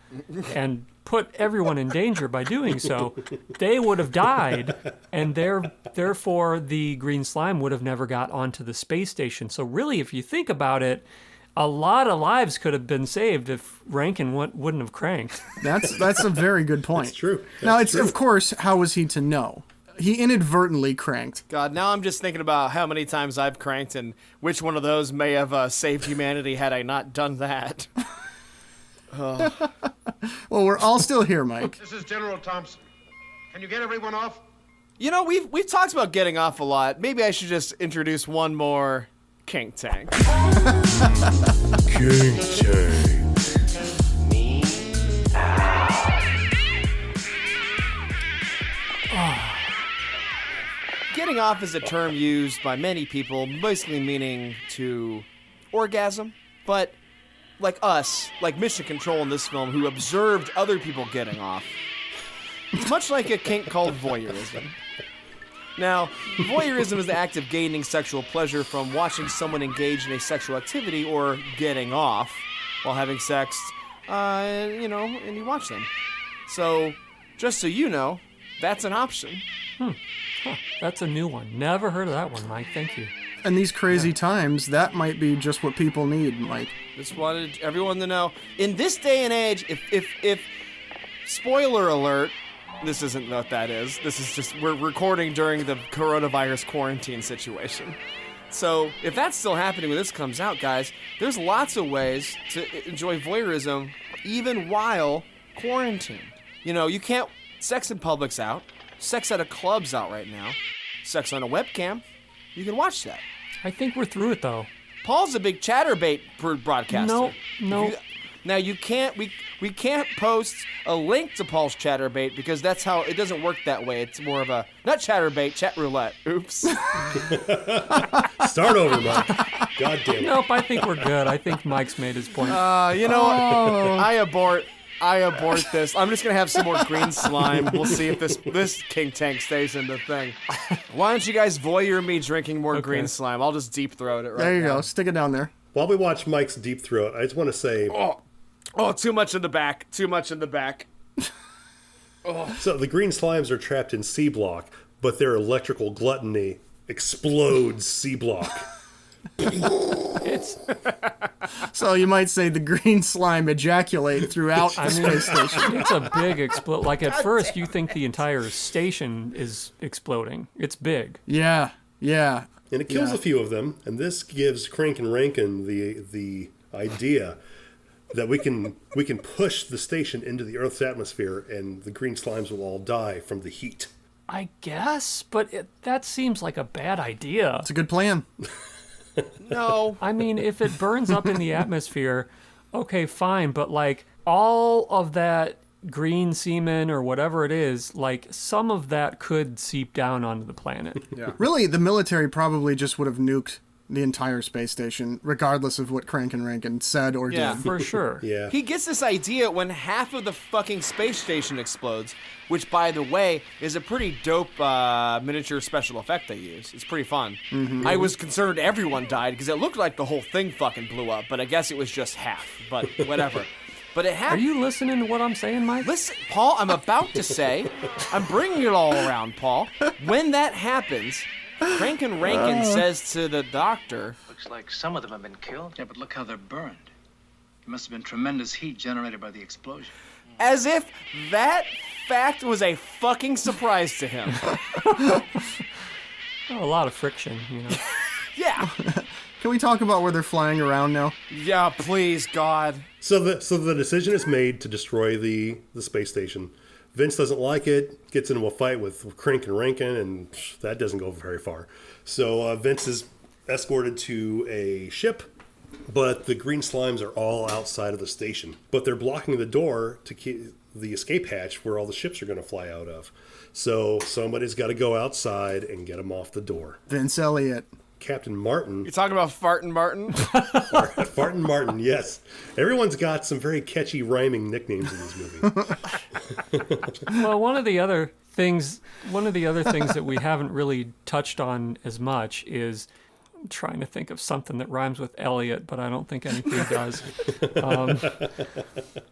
and put everyone in danger by doing so, they would have died, and therefore the green slime would have never got onto the space station. So really, if you think about it, a lot of lives could have been saved if Rankin wouldn't have cranked. That's a very good point. That's true. Now, of course, how was he to know? He inadvertently cranked. God, now I'm just thinking about how many times I've cranked and which one of those may have saved humanity had I not done that. Well, we're all still here, Mike. This is General Thompson. Can you get everyone off? You know, we've talked about getting off a lot. Maybe I should just introduce one more kink tank. Kink tank. Getting off is a term used by many people, basically meaning to orgasm, but like us, like Mission Control in this film, who observed other people getting off. It's much like a kink called voyeurism. Now, voyeurism is the act of gaining sexual pleasure from watching someone engage in a sexual activity or getting off while having sex, and you watch them. So, just so you know, that's an option. That's a new one. Never heard of that one, Mike. Thank you. In these crazy times, that might be just what people need, Mike. Just wanted everyone to know. In this day and age, if spoiler alert, this isn't what that is. This is just, we're recording during the coronavirus quarantine situation. So if that's still happening when this comes out, guys, there's lots of ways to enjoy voyeurism even while quarantined. You can't, sex in public's out. Sex at a club's out right now. Sex on a webcam. You can watch that. I think we're through it, though. Paul's a big chatterbait broadcaster. No. Now you can't. We can't post a link to Paul's chatterbait because that's how it doesn't work that way. It's more of a not chatterbait, chat roulette. Oops. Start over, Mike. God damn it. Nope. I think we're good. I think Mike's made his point. You know what? I abort this. I'm just gonna have some more green slime. We'll see if this kink tank stays in the thing. Why don't you guys voyeur me drinking more green slime? I'll just deep throat it right now. There you go. Stick it down there. While we watch Mike's deep throat, I just want to say... Oh, too much in the back. Too much in the back. So the green slimes are trapped in C block, but their electrical gluttony explodes C block. So you might say the green slime ejaculate throughout the space station. It's a big explode. Like at first, you think the entire station is exploding. It's big. Yeah. And it kills a few of them, and this gives Crankin' Rankin the idea that we can push the station into the Earth's atmosphere, and the green slimes will all die from the heat. I guess, but that seems like a bad idea. It's a good plan. No. I mean, if it burns up in the atmosphere, okay, fine, but like all of that green semen or whatever it is, like some of that could seep down onto the planet. Yeah. Really, the military probably just would have nuked the entire space station, regardless of what Crank and Rankin said or did. For sure. Yeah. He gets this idea when half of the fucking space station explodes, which, by the way, is a pretty dope miniature special effect they use. It's pretty fun. Mm-hmm. I was concerned everyone died because it looked like the whole thing fucking blew up, but I guess it was just half. But whatever. But it happened. Are you listening to what I'm saying, Mike? Listen, Paul, I'm about to say, I'm bringing it all around, Paul. When that happens, Crank and Rankin says to the doctor, Looks like some of them have been killed. Yeah, but look how they're burned. There must have been tremendous heat generated by the explosion. as if that fact was a fucking surprise to him. A lot of friction, you know. Yeah. Can we talk about where they're flying around now? Yeah, please, God. So the decision is made to destroy the space station. Vince doesn't like it, gets into a fight with Crank and Rankin, and that doesn't go very far. So Vince is escorted to a ship, but the green slimes are all outside of the station. But they're blocking the door to keep the escape hatch where all the ships are going to fly out of. So somebody's got to go outside and get them off the door. Vince Elliott. Captain Martin. You talking about Fartin' Martin? Fartin' Martin, yes. Everyone's got some very catchy rhyming nicknames in this movie. Well, one of the other things that we haven't really touched on as much is I'm trying to think of something that rhymes with Elliot, but I don't think anything does.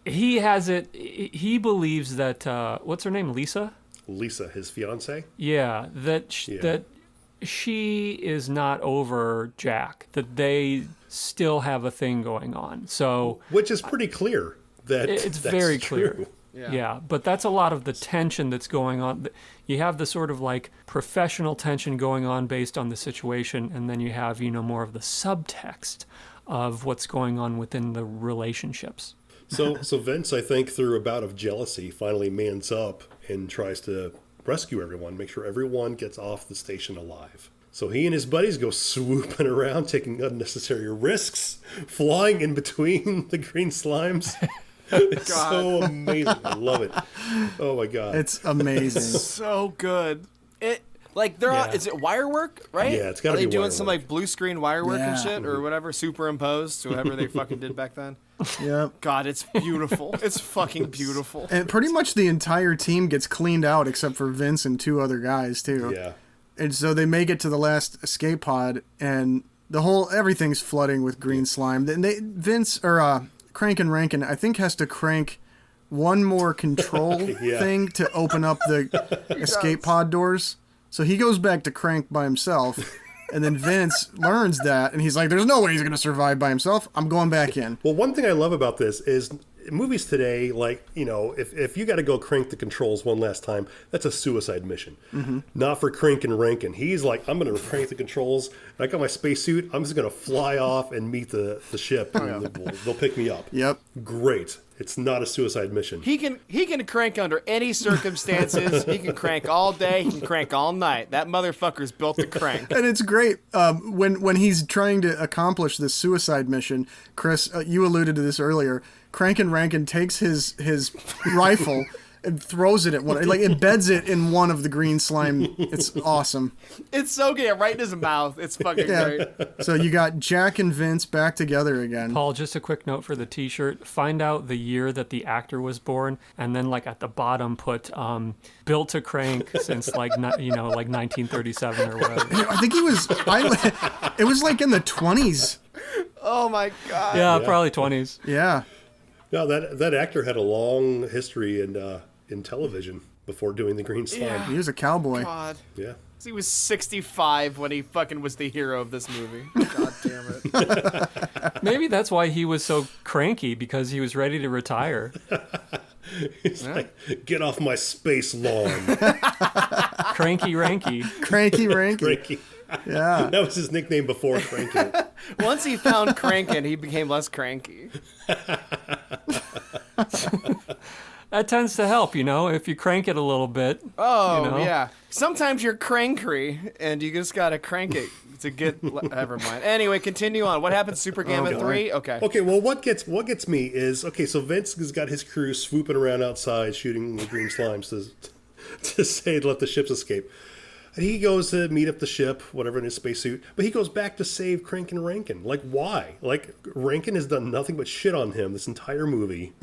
He has it. He believes that what's her name, Lisa? Lisa, his fiance. Yeah, that she is not over Jack. That they still have a thing going on. So, which is pretty clear. That it's that's very true. clear. Yeah, but that's a lot of the tension that's going on. You have the sort of like professional tension going on based on the situation, and then you have, more of the subtext of what's going on within the relationships. So Vince, I think, through a bout of jealousy, finally mans up and tries to rescue everyone, make sure everyone gets off the station alive. So he and his buddies go swooping around, taking unnecessary risks, flying in between the green slimes. It's so amazing. I love it. Oh my God. It's amazing. So good. They're on, is it wire work, right? Yeah, it's gotta be Are they doing wire some work. like blue screen wire work and Yeah. shit or whatever, superimposed, whatever they fucking did back then? Yep. God, it's beautiful. It's fucking beautiful. And pretty much the entire team gets cleaned out except for Vince and two other guys too. Yeah. And so they make it to the last escape pod, and everything's flooding with green slime. And Crank and Rankin, I think, has to crank one more control thing to open up the escape pod doors. So he goes back to Crank by himself, and then Vince learns that, and he's like, there's no way he's going to survive by himself. I'm going back in. Well, one thing I love about this is movies today, like, if you got to go crank the controls one last time, that's a suicide mission. Mm-hmm. Not for Crank and Rankin. He's like, I'm going to crank the controls. I got my spacesuit. I'm just going to fly off and meet the ship, and they'll pick me up. Yep. Great. It's not a suicide mission. He can crank under any circumstances. He can crank all day. He can crank all night. That motherfucker's built to crank. And it's great when he's trying to accomplish this suicide mission. Chris, you alluded to this earlier. Crank and Rankin takes his rifle and throws it at one, like embeds it in one of the green slime. It's awesome. It's so good. Right in his mouth. It's fucking great. So you got Jack and Vince back together again. Paul, just a quick note for the T-shirt. Find out the year that the actor was born, and then like at the bottom put built to crank since like 1937 or whatever. I think it was like in the 20s. Oh my God. Yeah, probably 20s. Yeah. No, that actor had a long history in television before doing the green slime. Yeah. He was a cowboy. God. Yeah. He was 65 when he fucking was the hero of this movie. God damn it. Maybe that's why he was so cranky, because he was ready to retire. He's like, get off my space lawn. Cranky Ranky. Cranky Ranky. Cranky. Yeah. That was his nickname before Cranky. Once he found cranking, he became less cranky. That tends to help, if you crank it a little bit. Oh, yeah. Sometimes you're crankery, and you just gotta crank it to get... Never mind. Anyway, continue on. What happened to Super Gamma 3? Okay. Okay, well, what gets me is, so Vince has got his crew swooping around outside shooting the green slimes to say let the ships escape. And he goes to meet up the ship, whatever, in his spacesuit, but he goes back to save Crank and Rankin. Like, why? Like, Rankin has done nothing but shit on him this entire movie.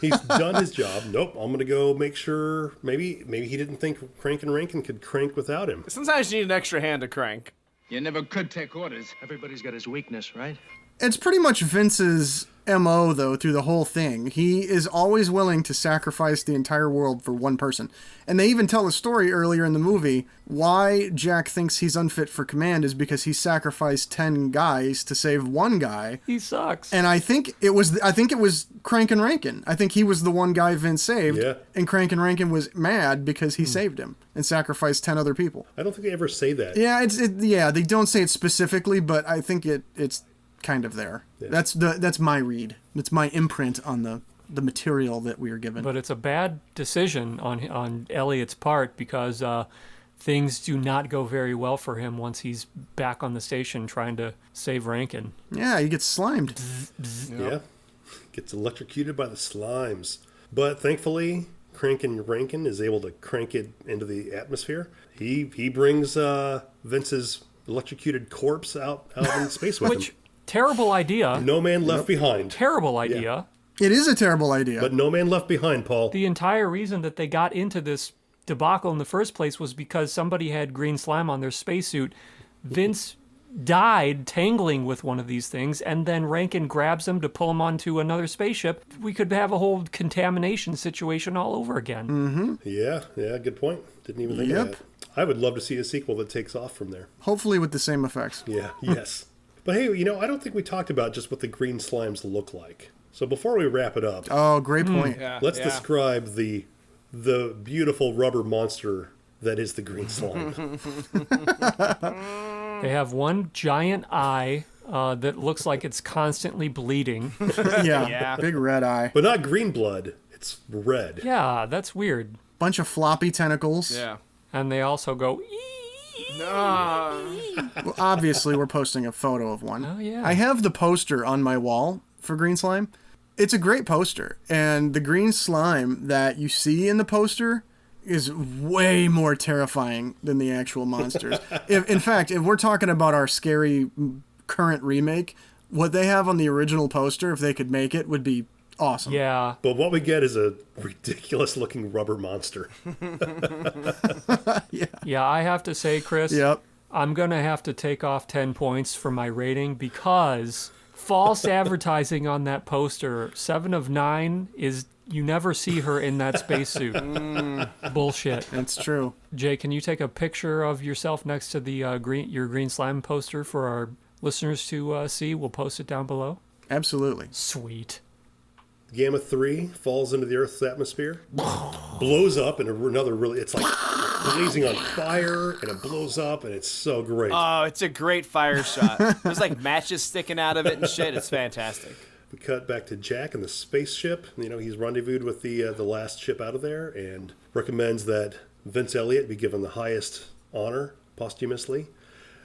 He's done his job. Nope, I'm going to go make sure. Maybe he didn't think Crank and Rankin could crank without him. Sometimes you need an extra hand to crank. You never could take orders. Everybody's got his weakness, right? It's pretty much Vince's MO, though, through the whole thing. He is always willing to sacrifice the entire world for one person. And they even tell a story earlier in the movie why Jack thinks he's unfit for command is because he sacrificed 10 guys to save one guy. He sucks. And I think it was Crank and Rankin. I think he was the one guy Vince saved. Yeah. And Crank and Rankin was mad because he saved him and sacrificed 10 other people. I don't think they ever say that. Yeah, they don't say it specifically, but I think it's kind of there. Yeah. That's my read. It's my imprint on the material that we are given. But it's a bad decision on Elliot's part because things do not go very well for him once he's back on the station trying to save Rankin. Yeah, he gets slimed. Yeah. Gets electrocuted by the slimes. But thankfully, Crank and Rankin is able to crank it into the atmosphere. He brings Vince's electrocuted corpse out in space with him. Terrible idea. No man left behind. Terrible idea. Yeah. It is a terrible idea. But no man left behind, Paul. The entire reason that they got into this debacle in the first place was because somebody had green slime on their spacesuit. Vince died tangling with one of these things, and then Rankin grabs him to pull him onto another spaceship. We could have a whole contamination situation all over again. Mm-hmm. Yeah, good point. Didn't even think of that. I would love to see a sequel that takes off from there. Hopefully with the same effects. Yeah, yes. But hey, I don't think we talked about just what the green slimes look like. So before we wrap it up... Oh, great point. Let's describe the beautiful rubber monster that is the green slime. They have one giant eye that looks like it's constantly bleeding. Yeah, big red eye. But not green blood, it's red. Yeah, that's weird. Bunch of floppy tentacles. Yeah. And they also go... Well, obviously, we're posting a photo of one. Oh, yeah. I have the poster on my wall for green slime. It's a great poster. And the green slime that you see in the poster is way more terrifying than the actual monsters. In fact, if we're talking about our scary current remake, what they have on the original poster, if they could make it, would be awesome. Yeah. But what we get is a ridiculous-looking rubber monster. Yeah, I have to say, Chris, I'm going to have to take off 10 points for my rating because false advertising on that poster, 7 of 9, is you never see her in that spacesuit. Bullshit. That's true. Jay, can you take a picture of yourself next to the your green slime poster for our listeners to see? We'll post it down below. Absolutely. Sweet. Gamma 3 falls into the Earth's atmosphere, blows up, and it's like blazing on fire, and it blows up, and it's so great. Oh, it's a great fire shot. There's like matches sticking out of it and shit. It's fantastic. We cut back to Jack in the spaceship. He's rendezvoused with the last ship out of there and recommends that Vince Elliott be given the highest honor posthumously.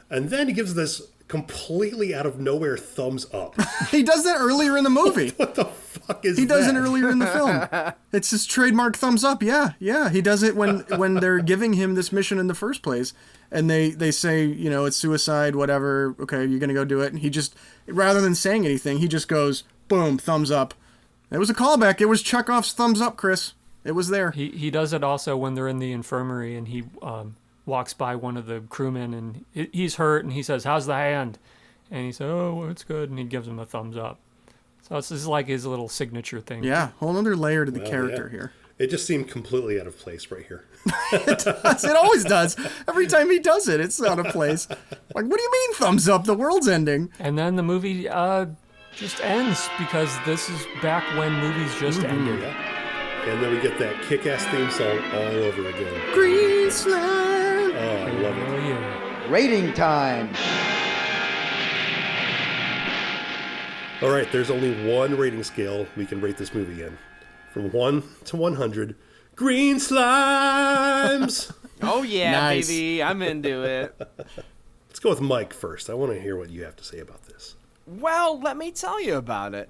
And then he gives this completely out of nowhere thumbs up. He does that earlier in the movie. What the fuck is that? He does it earlier in the film. It's his trademark thumbs up. Yeah. He does it when they're giving him this mission in the first place. And they say, it's suicide, whatever. Okay, you're going to go do it. And he just, rather than saying anything, he just goes, boom, thumbs up. It was a callback. It was Chekhov's thumbs up, Chris. It was there. He does it also when they're in the infirmary and he walks by one of the crewmen and he's hurt and he says, "How's the hand?" And he says, "Oh, well, it's good." And he gives him a thumbs up. So this is like his little signature thing. Yeah, whole other layer to the character here. It just seemed completely out of place right here. It does. It always does. Every time he does it, it's out of place. Like, what do you mean thumbs up? The world's ending. And then the movie just ends because this is back when movies just ended. Yeah. And then we get that kick-ass theme song all over again. Green slime. Oh, I love it. Oh, yeah. Rating time. All right, there's only one rating scale we can rate this movie in. From 1 to 100, green slimes! Oh, yeah, Nice. baby. I'm into it. Let's go with Mike first. I want to hear what you have to say about this. Well, let me tell you about it.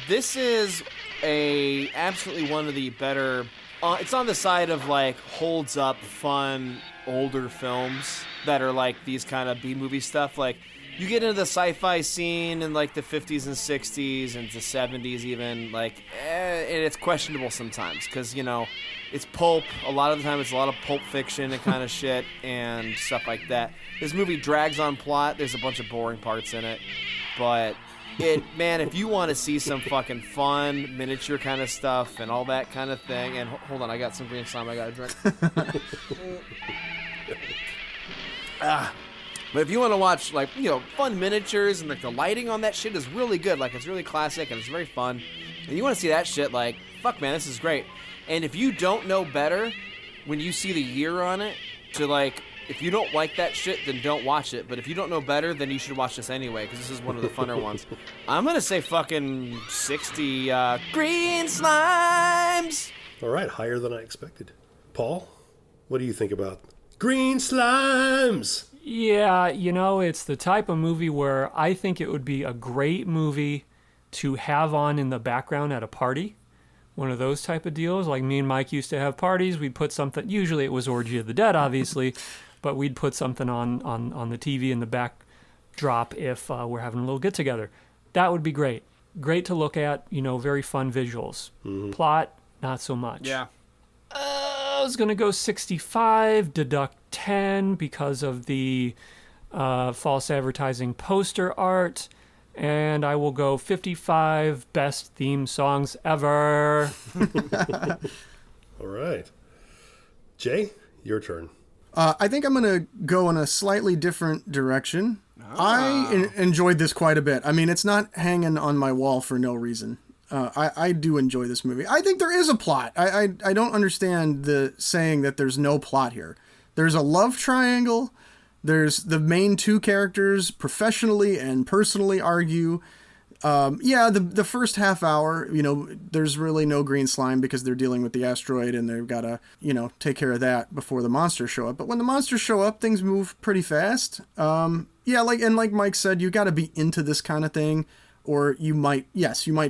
This is absolutely one of the better it's on the side of like holds up, fun, older films that are like these kind of B-movie stuff. Like you get into the sci-fi scene in like the 50s and 60s and the 70s even, like, and it's questionable sometimes because, you know, it's pulp. A lot of the time it's a lot of Pulp Fiction and kind of shit and stuff like that. This movie drags on plot. There's a bunch of boring parts in it. But man, if you want to see some fucking fun miniature kind of stuff and all that kind of thing, and hold on, I got some green slime I got to drink. But if you want to watch, like, you know, fun miniatures and like the lighting on that shit is really good. Like, it's really classic and it's very fun. And you want to see that shit, like, fuck, man, this is great. And if you don't know better, when you see the year on it, to like, if you don't like that shit, then don't watch it. But if you don't know better, then you should watch this anyway, because this is one of the funner ones. I'm going to say fucking 60 green slimes. All right, higher than I expected. Paul, what do you think about green slimes? Yeah, you know, it's the type of movie where I think it would be a great movie to have on in the background at a party. One of those type of deals. Like me and Mike used to have parties. We'd put something, usually it was Orgy of the Dead, obviously, but we'd put something on the TV in the backdrop if we're having a little get-together. That would be great. Great to look at, you know, very fun visuals. Mm-hmm. Plot, not so much. Yeah. I was going to go 65, deduct 10 because of the false advertising poster art, and I will go 55 best theme songs ever. All right. Jay, your turn. I think I'm going to go in a slightly different direction. I enjoyed this quite a bit. I mean, it's not hanging on my wall for no reason. I do enjoy this movie. I think there is a plot. I don't understand the saying that there's no plot here. There's a love triangle. There's the main two characters professionally and personally argue. The first half hour, you know, there's really no green slime because they're dealing with the asteroid and they've got to, you know, take care of that before the monsters show up. But when the monsters show up, things move pretty fast. Like Mike said, you got to be into this kind of thing. Or you might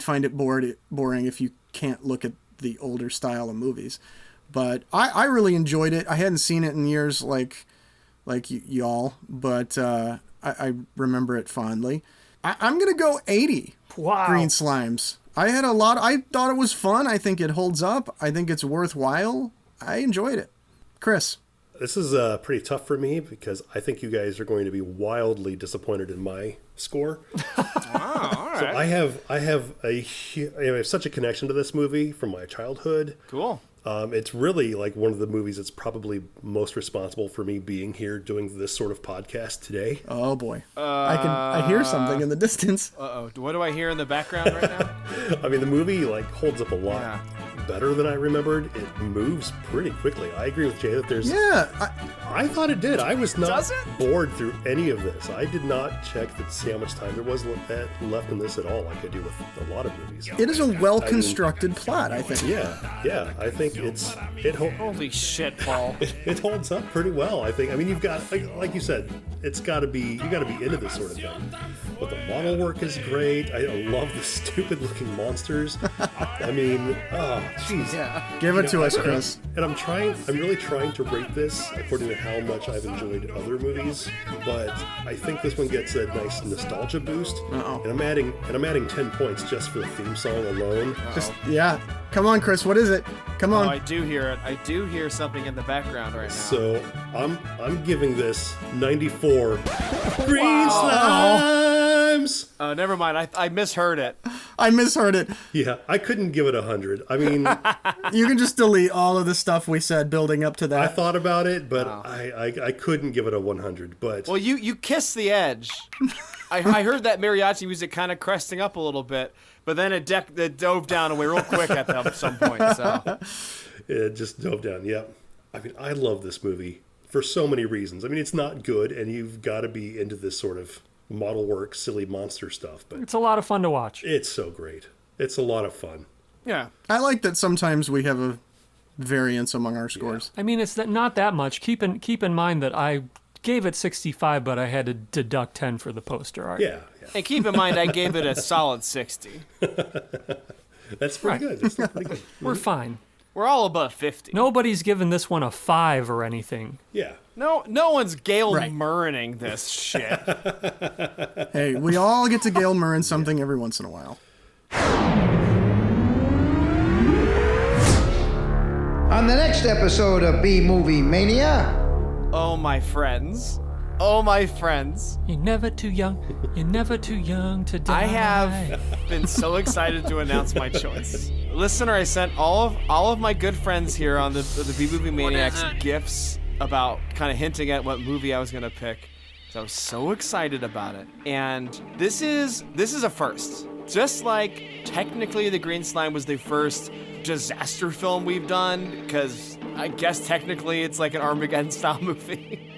find it boring if you can't look at the older style of movies. But I really enjoyed it. I hadn't seen it in years like y'all, but I remember it fondly. I'm going to go 80 green slimes. I thought it was fun. I think it holds up. I think it's worthwhile. I enjoyed it. Chris. This is pretty tough for me because I think you guys are going to be wildly disappointed in my score. Wow, all right. So I have such a connection to this movie from my childhood. Cool. It's really like one of the movies that's probably most responsible for me being here doing this sort of podcast today. Oh boy. I hear something in the distance. Uh-oh. What do I hear in the background right now? I mean, the movie like holds up a lot better than I remembered. It moves pretty quickly. I agree with Jay that there's... Yeah. I thought it did. I was not bored through any of this. I did not check to see how much time there was left in this at all, like I do with a lot of movies. It is a well-constructed plot, I think. Yeah. I think Holy shit, Paul. It holds up pretty well, I think. I mean, you've got, like you said, you got to be into this sort of thing. But the model work is great. I love the stupid-looking monsters. I mean, oh, jeez. Yeah. Give it to us, Chris. And I'm really trying to rate this according to how much I've enjoyed other movies, but I think this one gets a nice nostalgia boost. And I'm adding 10 points just for the theme song alone. Come on, Chris, what is it? Come on. Oh, I do hear it. I do hear something in the background right now. So I'm giving this 94 green slimes. Oh, never mind. I misheard it. I misheard it. Yeah, I couldn't give it 100. I mean, you can just delete all of the stuff we said building up to that. I thought about it, but I couldn't give it a 100. But well, you kissed the edge. I heard that mariachi music kind of cresting up a little bit, but then it dove down away real quick at some point. So it just dove down. Yeah, I mean, I love this movie for so many reasons. I mean, it's not good, and you've got to be into this sort of model work, silly monster stuff. But it's a lot of fun to watch. It's so great. It's a lot of fun. Yeah, I like that sometimes we have a variance among our scores. I mean, it's not that much. Keep in mind that I gave it 65, but I had to deduct 10 for the poster art. Yeah. And keep in mind, I gave it a solid 60. That's pretty good. That's pretty good. We're fine. We're all above 50. Nobody's given this one a 5 or anything. Yeah. No one's Gail Murraying this shit. Hey, we all get to Gail Murray something every once in a while. On the next episode of B-Movie Mania... Oh, my friends. Oh, my friends. You're never too young. You're never too young to die. I have been so excited to announce my choice. Listener, I sent all of my good friends here on the B-Movie Maniacs gifts about kind of hinting at what movie I was going to pick. So I was so excited about it. And this is a first. Just like technically The Green Slime was the first disaster film we've done, because I guess technically it's like an Armageddon style movie.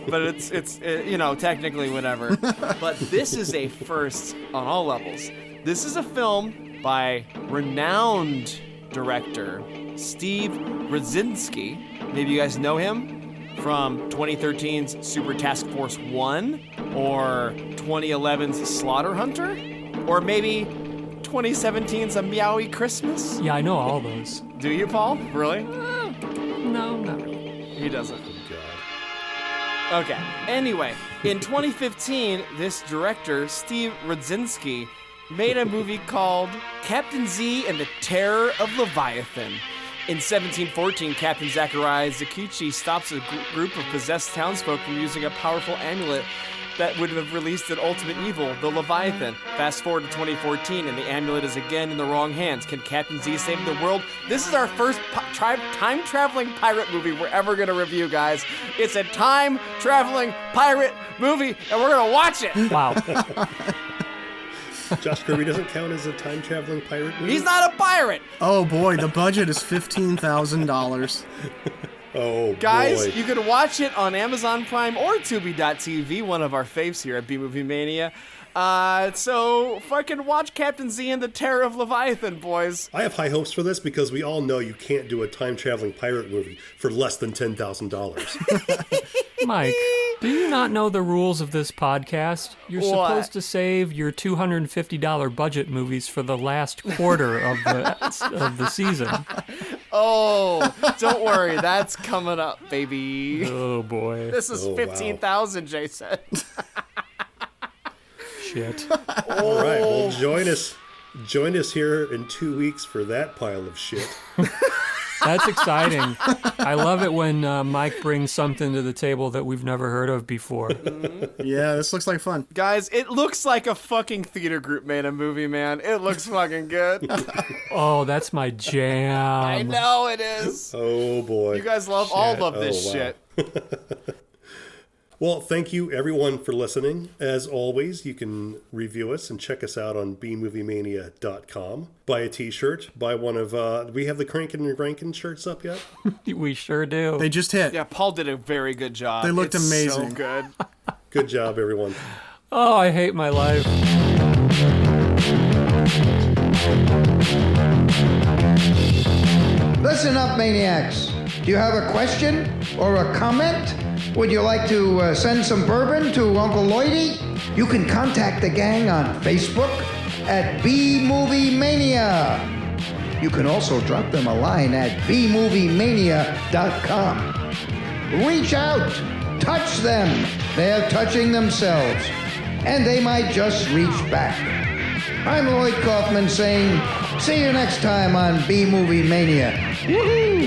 But it's technically whatever. But this is a first on all levels. This is a film by renowned director Steve Rudzinski. Maybe you guys know him from 2013's Super Task Force 1 or 2011's Slaughter Hunter, or maybe 2017's A Meowie Christmas. Yeah, I know all those. Do you, Paul? Really? No, not really. He doesn't. Okay. Anyway, in 2015, this director, Steve Rudzinski, made a movie called Captain Z and the Terror of Leviathan. In 1714, Captain Zachariah Zakichi stops a group of possessed townsfolk from using a powerful amulet that would have released an ultimate evil, the Leviathan. Fast forward to 2014, and the amulet is again in the wrong hands. Can Captain Z save the world? This is our first time-traveling pirate movie we're ever going to review, guys. It's a time-traveling pirate movie, and we're going to watch it. Wow. Josh Kirby doesn't count as a time-traveling pirate movie? He's not a pirate! Oh boy, the budget is $15,000. Oh, guys, boy. you can watch it on Amazon Prime or Tubi.tv, one of our faves here at B-Movie Mania. So fucking watch Captain Z and the Terror of Leviathan, boys. I have high hopes for this because we all know you can't do a time-traveling pirate movie for less than $10,000. Mike, do you not know the rules of this podcast? You're supposed to save your $250 budget movies for the last quarter of the season. Oh, don't worry, that's coming up, baby. Oh boy, this is 15,000. Jay said. Shit. All right, well, join us here in 2 weeks for that pile of shit. That's exciting. I love it when Mike brings something to the table that we've never heard of before. Yeah, this looks like fun. Guys, it looks like a fucking theater group made a movie, man. It looks fucking good. Oh, that's my jam. I know it is. Oh, boy. You guys all love this shit. Well, thank you, everyone, for listening. As always, you can review us and check us out on bmoviemania.com. Buy a t-shirt. Buy one of... we have the Crankin' and Rankin' shirts up yet? We sure do. They just hit. Yeah, Paul did a very good job. They looked amazing. So good. Good job, everyone. Oh, I hate my life. Listen up, Maniacs. Do you have a question or a comment? Would you like to send some bourbon to Uncle Lloydie? You can contact the gang on Facebook at B-Movie-Mania. You can also drop them a line at bmoviemania.com. Reach out. Touch them. They're touching themselves. And they might just reach back. I'm Lloyd Kaufman saying, see you next time on B-Movie Mania. Woohoo!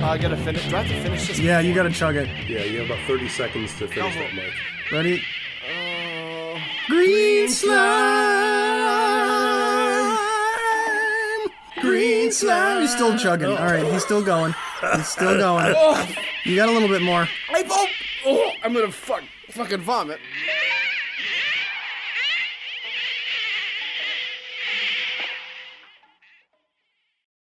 I gotta finish. Do I have to finish this? Yeah, you gotta chug it. Yeah, you have about 30 seconds to finish that, Mike. Ready? Green slime! Green slime! He's still chugging. All right, he's still going. He's still going. You got a little bit more. I'm gonna fucking vomit.